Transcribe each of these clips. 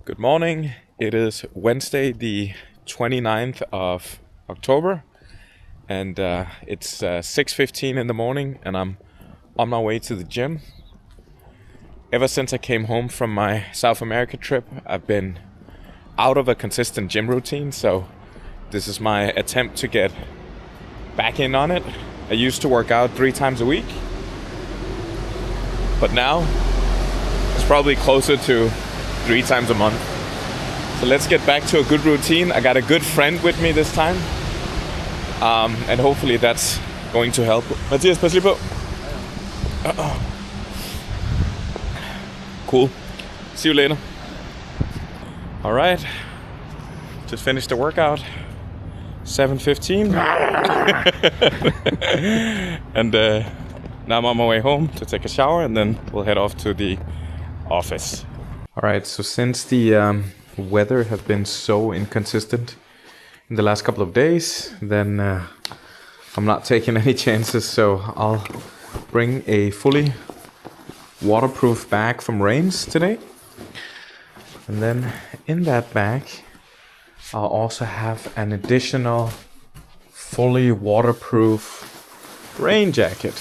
Good morning. It is Wednesday, the 29th of October, and it's 6:15 in the morning, and I'm on my way to the gym. Ever since I came home from my South America trip, I've been out of a consistent gym routine, so this is my attempt to get back in on it. I used to work out 3 times a week, but now it's probably closer to 3 times a month. So let's get back to a good routine. I got a good friend with me this time, and hopefully that's going to help. Mathias, pas lige på. Cool. See you later. All right. Just finished the workout. 7:15. And now I'm on my way home to take a shower, and then we'll head off to the office. All right. So since the weather have been so inconsistent in the last couple of days, then I'm not taking any chances, so I'll bring a fully waterproof bag from Rains today, and then in that bag I'll also have an additional fully waterproof rain jacket.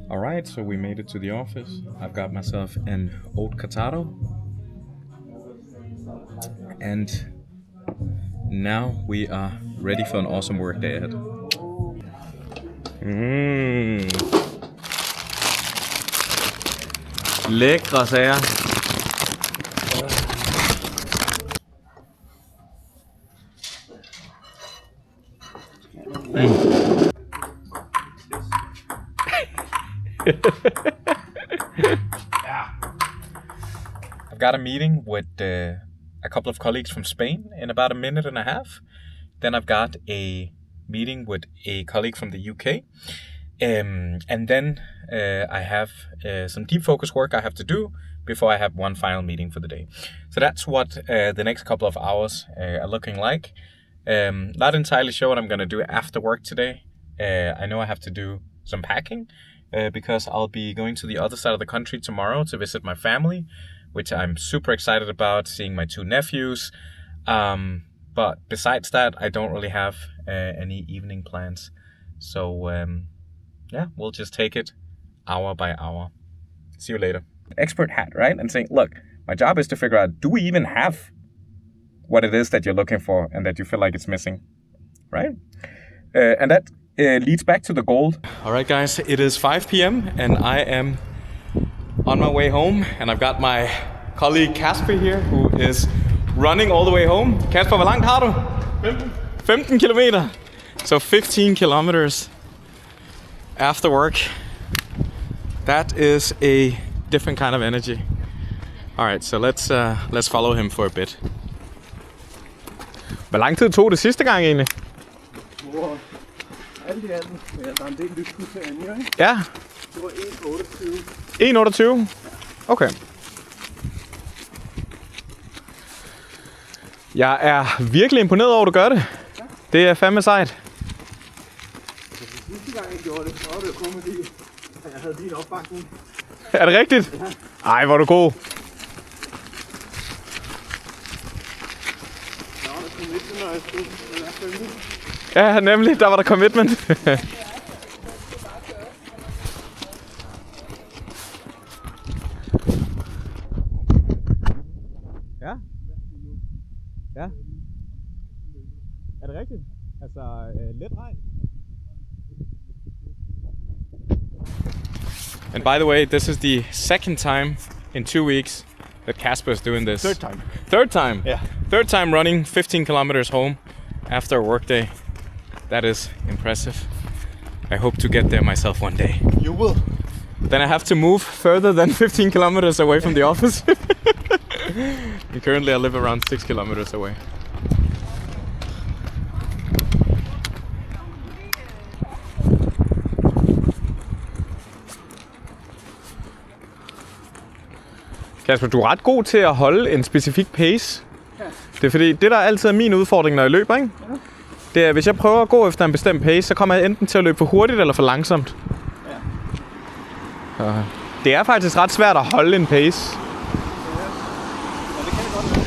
Alright, so we made it to the office. I've got myself an oat Catado. And now we are ready for an awesome work day ahead. Lækre sager. I've got a meeting with a couple of colleagues from Spain in about a minute and a half. Then I've got a meeting with a colleague from the UK. And then I have some deep focus work I have to do before I have one final meeting for the day. So that's what the next couple of hours are looking like. Not entirely sure what I'm going to do after work today. I know I have to do some packing because I'll be going to the other side of the country tomorrow to visit my family, which I'm super excited about, seeing my 2 nephews. But besides that, I don't really have any evening plans. So yeah, we'll just take it hour by hour. See you later. Expert hat, right? And saying, look, my job is to figure out, do we even have what it is that you're looking for and that you feel like it's missing, right? And that leads back to the goal. All right, guys, it is 5 p.m. and I am on my way home, and I've got my colleague Kasper here, who is running all the way home. Kasper, hvor langt har du? 15 kilometer. So 15 kilometers after work. That is a different kind of energy. All right, so let's follow him for a bit. Hvor lang tid tog det sidste gang egentlig? Hvor alt i alt, ja, der er en del lyskriterier, ikke? Ja. Det var 1,28. 1,28? Okay. Jeg er virkelig imponeret over, at du gør det. Ja. Det er fandme sejt. Sidste gang jeg gjorde det, så var det jo kun fordi, at jeg havde din opbakning. Er det rigtigt? Ja. Ej, hvor er du god. Der var der commitment, når jeg stod i hvert fald. Ja, nemlig. Der var der commitment. Ja. Ja. Er det rigtigt? Altså, let regn. And by the way, this is the second time in 2 weeks that Casper is doing this. Third time. Third time? Yeah. Third time running 15 kilometers home after a workday. That is impressive. I hope to get there myself one day. You will. Then I have to move further than 15 kilometers away from the office. And currently I live around 6 kilometers away. Kasper, du er ret god til at holde en specifik pace. Ja. Det er fordi, det der altid er min udfordring, når jeg løber, ikke? Ja. Det er, hvis jeg prøver at gå efter en bestemt pace, så kommer jeg enten til at løbe for hurtigt eller for langsomt. Ja. Det er faktisk ret svært at holde en pace. Ja, det kan det godt være.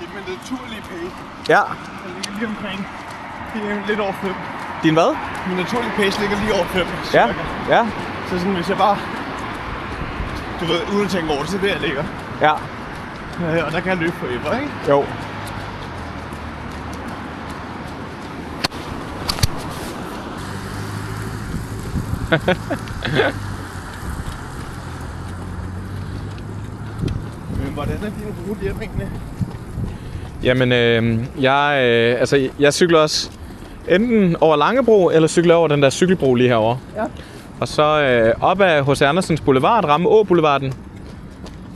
Det er min naturlige pace. Ja. Den ligger lige omkring. Det er lidt over 5. Din hvad? Min naturlige pace ligger lige over 5. Ja, ja. Så sådan, hvis jeg bare, du ved, uden at tænke over det, så er det, jeg ligger. Ja. Og der kan jeg løbe for ever, ikke? Jo. Men hvordan er din rute hjem egentlig? Jamen, jeg cykler også enten over Langebro, eller cykler over den der cykelbro lige herovre. Ja. Og så op ad H.C. Andersens Boulevard, ramme Å-boulevarden.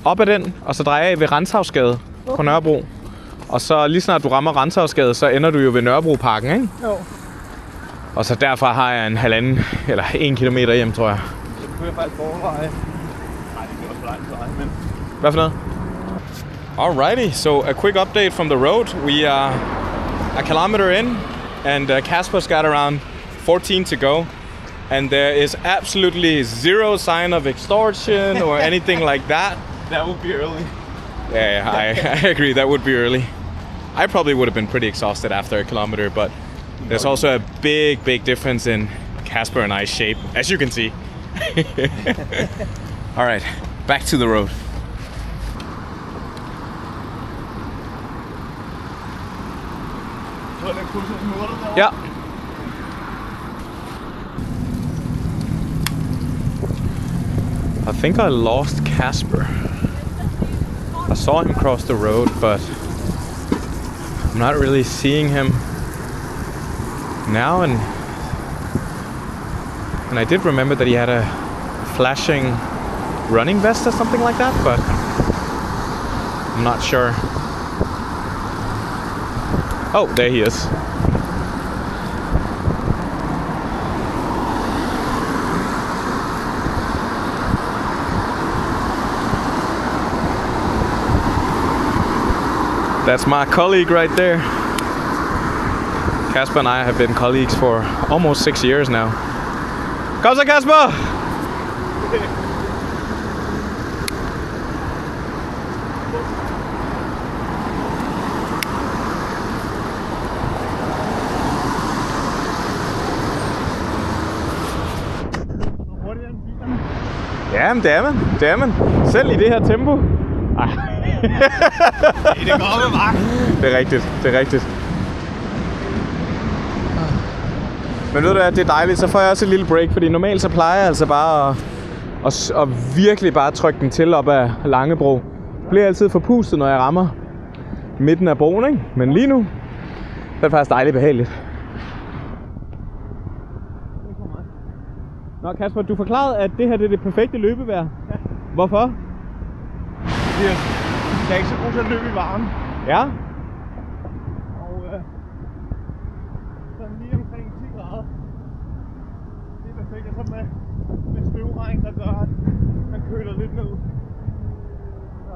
Op ad den, og så drejer jeg ved Renshavsgade på Nørrebro. Og så lige snart du rammer Renshavsgade, så ender du jo ved Nørrebroparken, ikke? Jo. Og så derfra har jeg en 1,5 eller 1 kilometer hjem, tror jeg. Så kunne jeg faktisk overveje. Nej, det bliver også for langt for dig, men... Hvad for noget? Alrighty, so a quick update from the road. We are a kilometer in, and Casper's got around 14 to go. And there is absolutely zero sign of extortion or anything like that. That would be early. Yeah, I agree, that would be early. I probably would have been pretty exhausted after a kilometer, but there's also a big difference in Casper and I's shape, as you can see. All right, back to the road. Yeah. I think I lost Casper. I saw him cross the road, but I'm not really seeing him now. And I did remember that he had a flashing running vest or something like that, but I'm not sure. Oh, there he is. That's my colleague right there. Casper and I have been colleagues for almost 6 years now. Kom så, Casper! Jamen, det er man. Selv i det her tempo. Ej. Det går med mig. Det er rigtigt. Men ved du hvad, det er dejligt, så får jeg også et lille break, fordi normalt så plejer jeg altså bare at virkelig bare trykke den til op ad Langebro. Jeg bliver altid forpustet, når jeg rammer midten af broen, ikke? Men lige nu, det er faktisk dejligt behageligt. Nå Kasper, du forklarede, at det her det er det perfekte løbevejr. Ja. Hvorfor? Jeg er ikke så god til at løbe i varmen. Ja? med støvregn, der gør, at man køler lidt ned. Så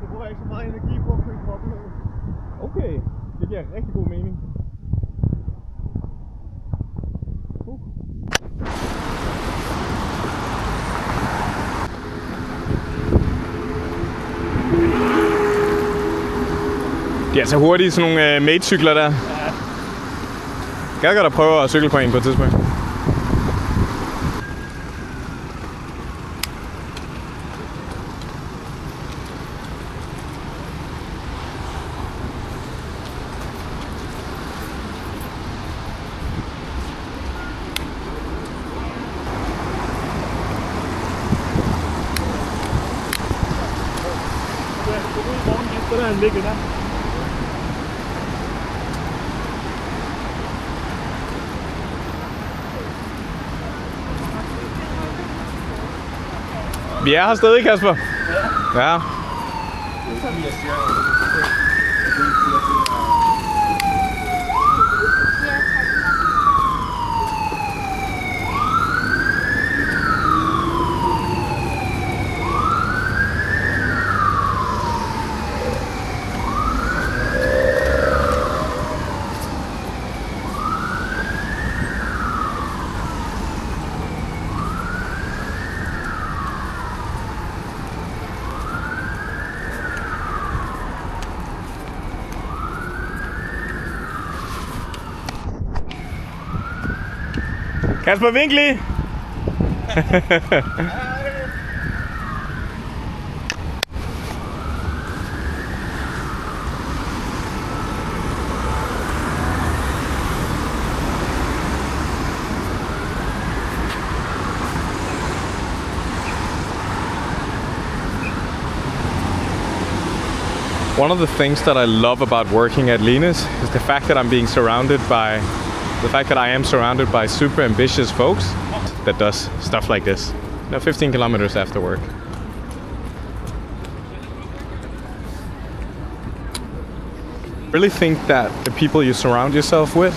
det bruger ikke så meget energi på at køle kroppen ned. Okay, det giver rigtig god mening. De er altså hurtige, sådan nogle mate-cykler der. Ja. Gad godt at prøve at cykle på en på et tidspunkt. Der er en ligge der. Vi er her stadig, Kasper. Ja. Kasper Winkli! One of the things that I love about working at Linus is the fact that I am surrounded by super ambitious folks that does stuff like this. 15 kilometers after work. I really think that the people you surround yourself with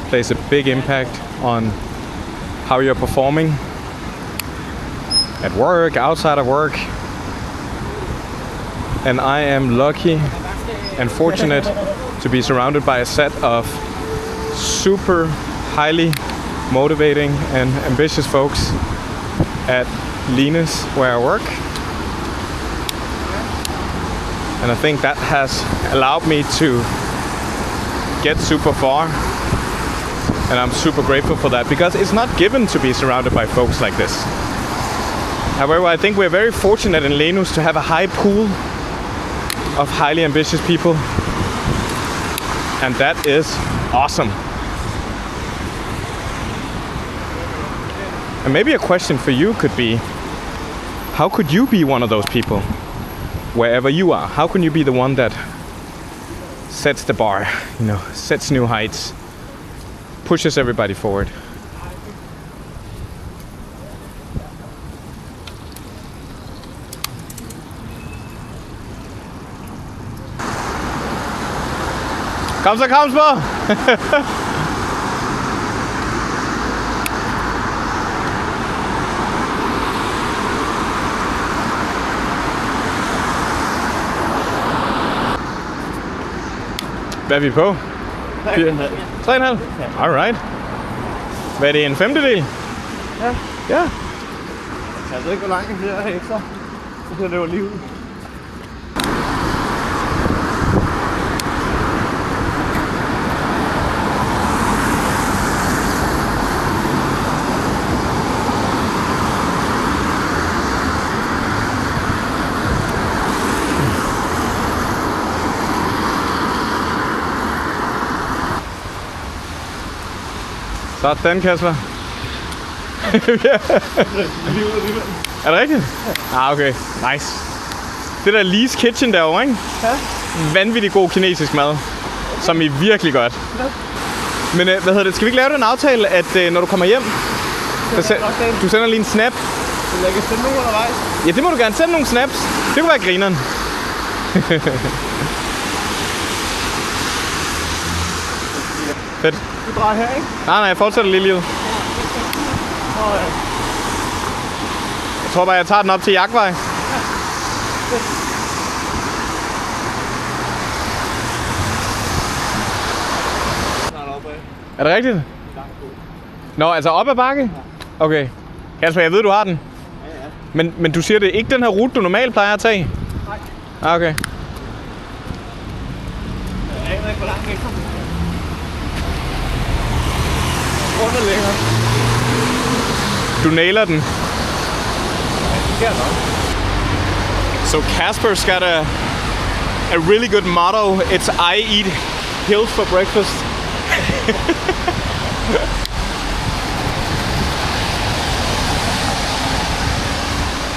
plays a big impact on how you're performing at work, outside of work. And I am lucky and fortunate to be surrounded by a set of super highly motivating and ambitious folks at Linus, where I work. And I think that has allowed me to get super far. And I'm super grateful for that, because it's not given to be surrounded by folks like this. However, I think we're very fortunate in Linus to have a high pool of highly ambitious people. And that is awesome. And maybe a question for you could be, how could you be one of those people wherever you are? How can you be the one that sets the bar, sets new heights, pushes everybody forward? Kom så, Kamsborg! Hvad er vi på? 3,5. 3,5? Alright. Hvad er det, en femtedel? Ja. Ja. Jeg ved ikke, hvor langt det er ekstra. Så det var lige ud. Sådan, Kasper. Er det rigtigt? Ah, okay. Nice. Det der Lee's Kitchen derovre, ikke? Ja. Vanvittig god kinesisk mad, som er virkelig godt. Ja. Men hvad hedder det? Skal vi ikke lave den aftale, at når du kommer hjem, du sender lige en snap? Jeg kan sende nogen undervejs. Ja, det må du gerne. Sende nogle snaps. Det kunne være grineren. Fedt. Du drejer her, ikke? Nej, jeg fortsætter lige livet. Jeg tror bare, jeg tager den op til Jagtvej. Er det rigtigt? Nå, altså op ad bakke? Okay. Kasper, jeg ved, du har den. Ja. Men du siger, det er ikke den her rute, du normalt plejer at tage? Nej. Ah, okay. Jeg aner ikke, hvor langt væk. Rundet længere. Du nailer den. Ja, det sker nok. So Casper's got a really good motto. It's I eat hills for breakfast.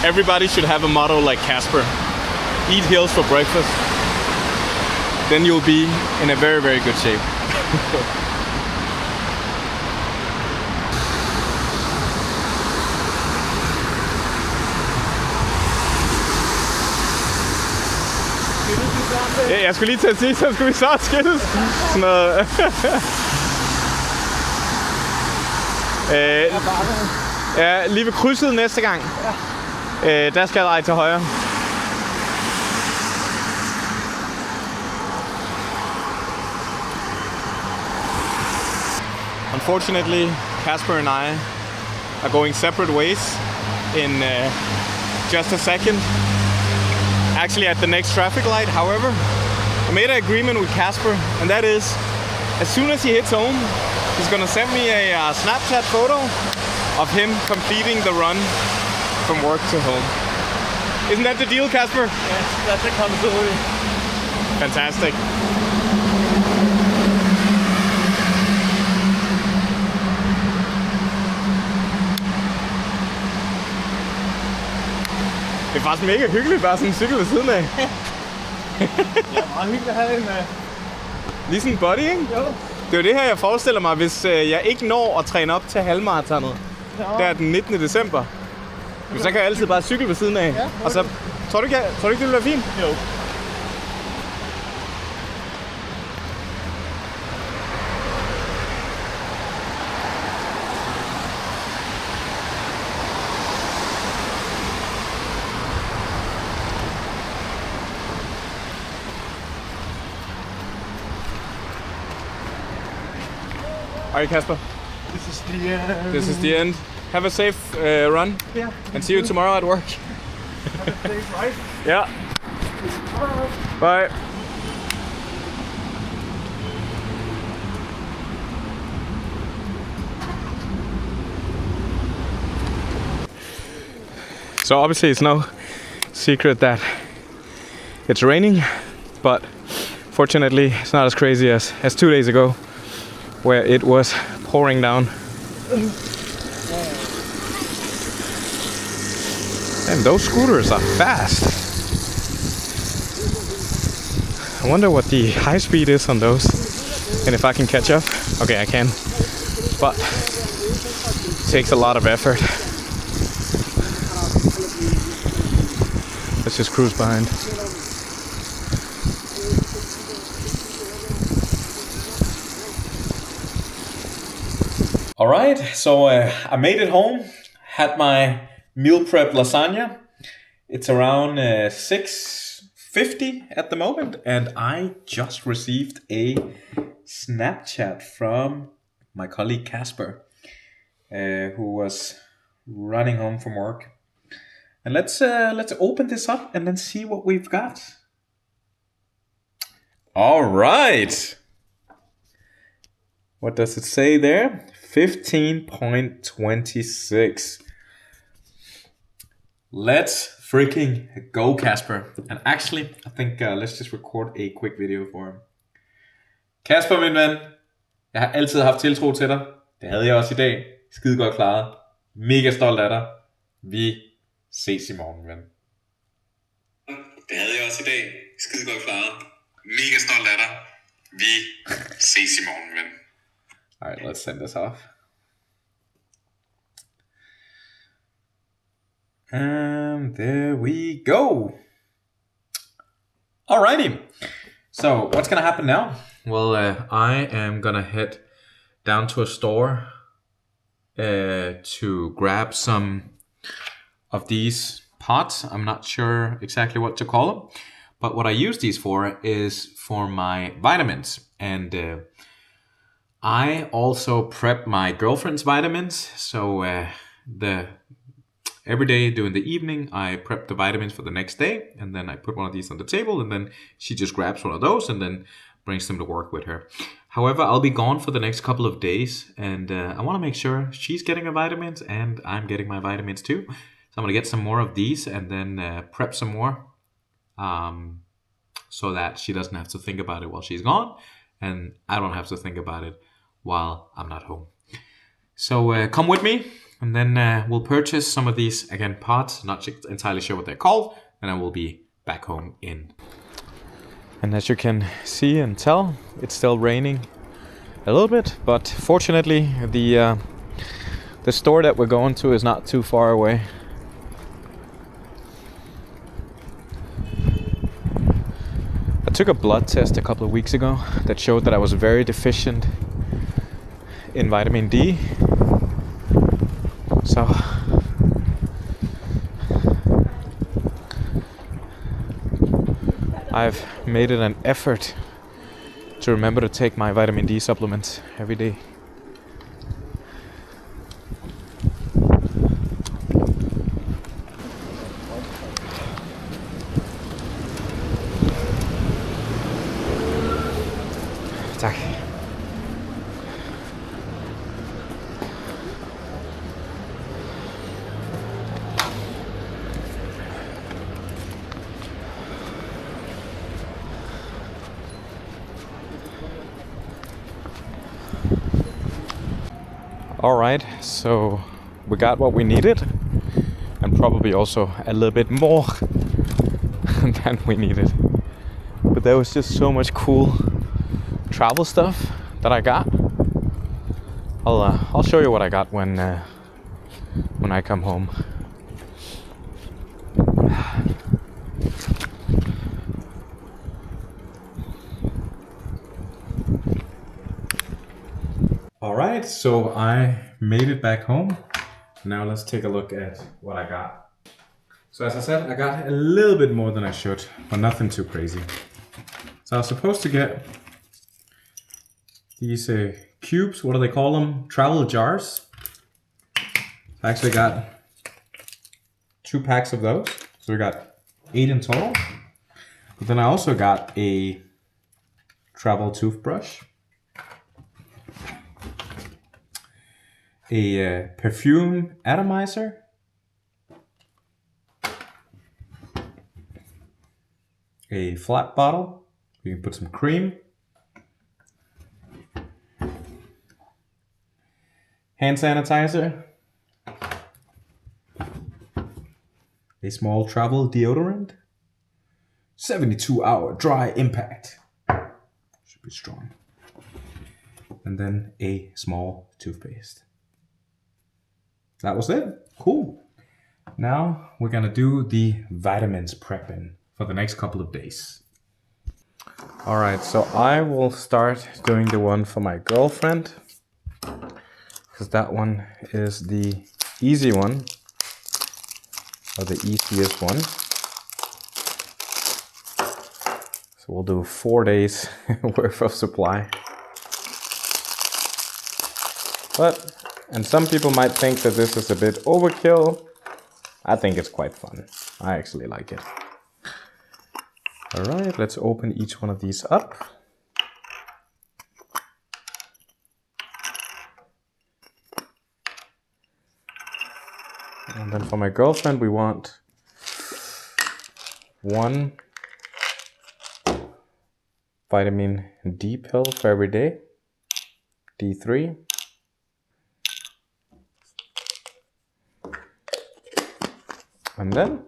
Everybody should have a motto like Casper. Eat hills for breakfast. Then you'll be in a very, very good shape. Ja, jeg skulle lige til at sige, så skulle vi så skilles. Sådan noget. Ja, lige ved krydset næste gang. Der skal jeg dreje til højre. Unfortunately, Casper and I are going separate ways in just a second. Actually at the next traffic light. However, I made an agreement with Casper, and that is, as soon as he hits home, he's gonna send me a Snapchat photo of him completing the run from work to home. Isn't that the deal, Casper? Yes, that's accountability. Fantastic. Det er faktisk mega hyggeligt, bare sådan en cykel ved siden af. Ja, meget hyggeligt at have en... Lige sådan en body, ikke? Jo. Det er jo det her, jeg forestiller mig, hvis jeg ikke når at træne op til halvmaratonet. Der er den 19. december. Men så kan jeg altid bare cykle ved siden af. Ja, og så, tror du ikke, det vil være fint? Jo. Alright, Casper. This is the end. This is the end. Have a safe run. Yeah. And see you tomorrow at work. Have a safe ride. Yeah. Bye. So obviously it's no secret that it's raining, but fortunately it's not as crazy as 2 days ago, where it was pouring down. And those scooters are fast. I wonder what the high speed is on those, and if I can catch up. Okay, I can, but it takes a lot of effort. Let's just cruise behind. All right, so I made it home, had my meal prep lasagna. It's around 6:50 at the moment, and I just received a Snapchat from my colleague Casper, who was running home from work. And let's open this up and then see what we've got. All right. What does it say there? 15.26. Let's freaking go, Casper. And actually, I think let's just record a quick video for him. Casper, min ven. Jeg har altid haft tiltro til dig. Det havde jeg også i dag. Skide godt klaret. Mega stolt af dig. Vi ses i morgen, ven. Det havde jeg også i dag. Skide godt klaret. Mega stolt af dig. Vi ses i morgen, ven. Alright, let's send this off. And there we go. Alrighty. So what's gonna happen now? Well, I am gonna head down to a store to grab some of these pots. I'm not sure exactly what to call them, but what I use these for is for my vitamins. And I also prep my girlfriend's vitamins. So every day during the evening, I prep the vitamins for the next day, and then I put one of these on the table, and then she just grabs one of those and then brings them to work with her. However, I'll be gone for the next couple of days, and I want to make sure she's getting her vitamins and I'm getting my vitamins too. So I'm going to get some more of these and then prep some more so that she doesn't have to think about it while she's gone, and I don't have to think about it while I'm not home. So come with me, and then we'll purchase some of these, again, pots. Not entirely sure what they're called, and I will be back home in. And as you can see and tell, it's still raining a little bit, but fortunately the store that we're going to is not too far away. I took a blood test a couple of weeks ago that showed that I was very deficient in vitamin D. So I've made it an effort to remember to take my vitamin D supplements every day. Tak. All right, so we got what we needed, and probably also a little bit more than we needed. But there was just so much cool travel stuff that I got. I'll show you what I got when I come home. All right, so I made it back home. Now let's take a look at what I got. So as I said, I got a little bit more than I should, but nothing too crazy. So I was supposed to get these cubes, what do they call them? Travel jars. I actually got 2 packs of those. So we got 8 in total. But then I also got a travel toothbrush, a perfume atomizer, a flat bottle. You can put some cream, hand sanitizer, a small travel deodorant, 72-hour dry impact. Should be strong. And then a small toothpaste. That was it. Cool. Now we're gonna do the vitamins prepping for the next couple of days. All right, so I will start doing the one for my girlfriend, because that one is the easy one, or the easiest one. So we'll do 4 days worth of supply. And some people might think that this is a bit overkill. I think it's quite fun. I actually like it. All right, let's open each one of these up. And then for my girlfriend, we want 1 vitamin D pill for every day, D3. And then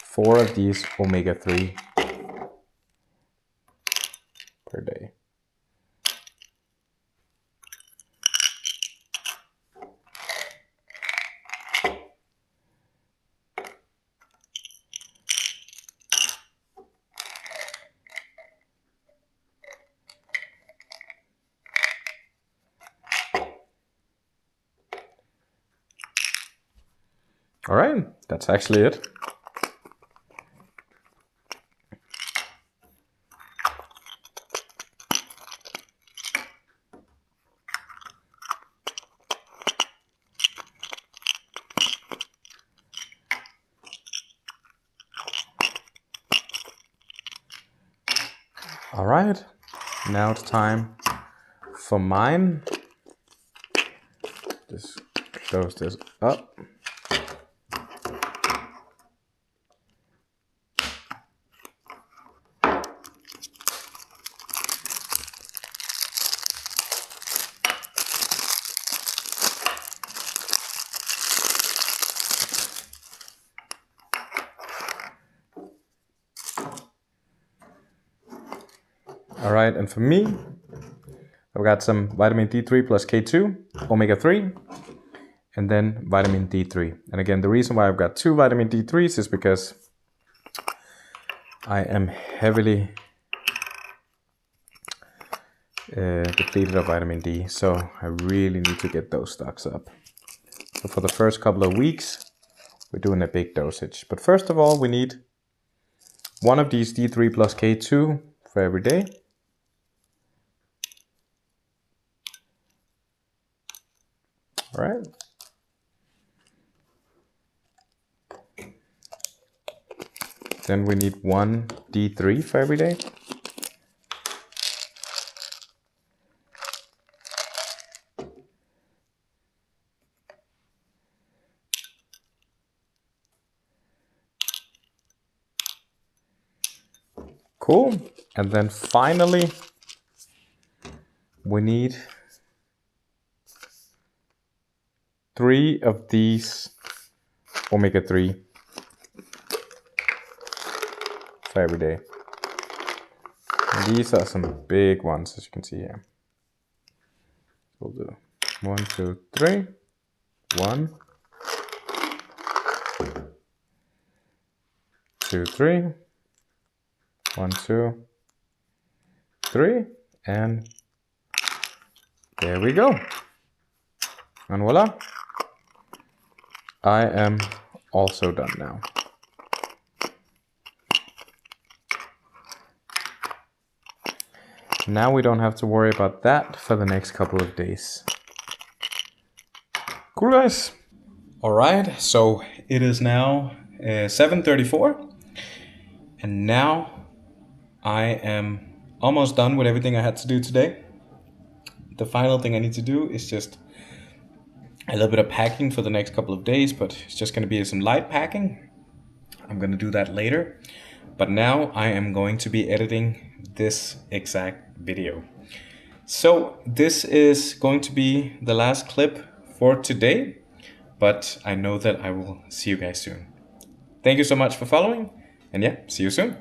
4 of these omega-3 per day. All right, that's actually it. All right, now it's time for mine. Just close this up. All right, and for me, I've got some vitamin D3 plus K2, omega-3, and then vitamin D3. And again, the reason why I've got 2 vitamin D3s is because I am heavily depleted of vitamin D, so I really need to get those stocks up. So for the first couple of weeks, we're doing a big dosage. But first of all, we need one of these D3 plus K2 for every day. All right. Then we need one D3 for every day. Cool. And then finally, we need 3 of these omega-3 for every day. And these are some big ones, as you can see here. We'll do 1, 2, 3. 1, 2, 3. 1, 2, 3. And there we go. And voila. I am also done now. Now we don't have to worry about that for the next couple of days. Cool, guys. All right, so it is now 7:34, and now I am almost done with everything I had to do today. The final thing I need to do is just a little bit of packing for the next couple of days, but it's just going to be some light packing. I'm going to do that later. But now I am going to be editing this exact video. So this is going to be the last clip for today, but I know that I will see you guys soon. Thank you so much for following, and yeah, see you soon.